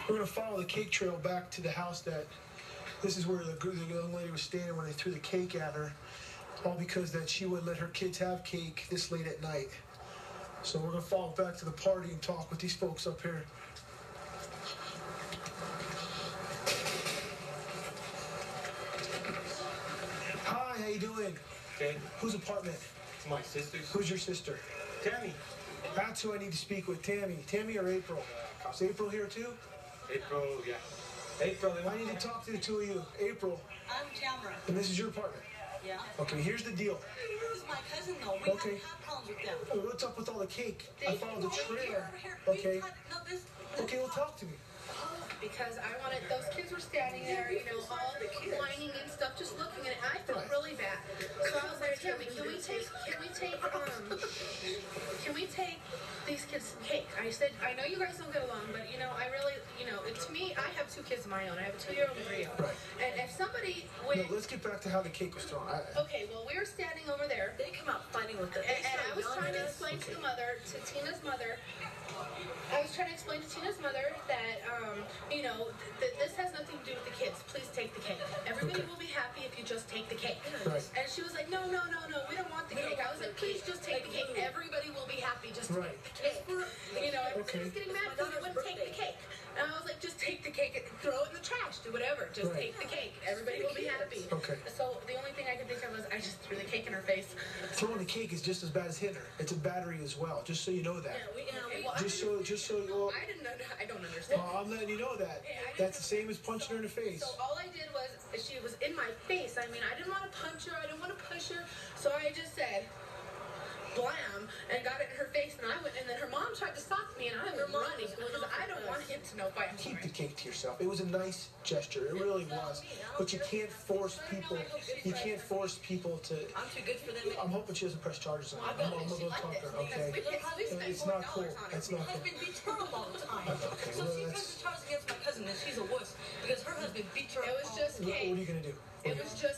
We're going to follow the cake trail back to the house that this is where the young lady was standing when they threw the cake at her. All because that she wouldn't let her kids have cake this late at night. So we're going to follow back to the party and talk with these folks up here. Hi, how you doing? Okay. Whose apartment? It's my sister's. Who's your sister? Tammy. That's who I need to speak with. Tammy. Tammy or April? Is April here too? April, yeah. April, I need to talk to the two of you. April. I'm Tamara. And this is your apartment? Yeah. Okay, here's the deal. This is my cousin, though. We Okay. haven't had problems with them. What's up with all the cake? I followed the trail. Here, Okay. No, this Okay, well, talk to me. Because I wanted, those kids were standing there, you know, all whining and stuff, just looking at it. I felt really bad. So I was like, Tammy, can we take these kids some cake? I said, I know you guys don't get along, but, you know, I really, you know, to me, I have 2 kids of my own. I have a 2-year-old and a 3-year-old. Right. And if somebody would... No, let's get back to how the cake was thrown. Okay, well, we were standing over there. They come out fighting with them. And I was trying to explain to the mother, to Tina's mother, that, you know, this has nothing to do with the kids. Please take the cake. Everybody will be happy if you just take the cake. Right. And she was like, no, we don't want the cake. I was like, please just take the cake. Everybody will be happy. Just Right. take the cake. You know, everybody was getting mad because they wouldn't take the cake. And I was like, just take the cake and throw it in the trash. Do whatever. Just Right. take the cake. Everybody will be happy. Okay. So the only thing I could think of was I just threw the cake in her face. Throwing the cake is just as bad as hitting her. It's a battery as well, just so you know that. Just so you know. I don't understand. I'm letting you know that. That's the same as punching her in the face. So all I did was, she was in my face. I mean, I didn't want to punch her. I didn't want to push her. So I just said, blam, and got it in her face. And I went, and then her mom tried to stop me, and I was running because I don't want him to know if I'm Keep sorry. the cake to yourself. It was a nice gesture. It really was. But you can't force people. You can't force people to. I'm too good for them. I'm hoping she doesn't press charges on her. I'm gonna go talk to her. Okay. It's not cool. It's not cool. Husband beats her up all the time. Okay, So well, she that's. presses charges against my cousin and she's a wuss because her husband beats her up. It was just What are cake. you gonna do? It was just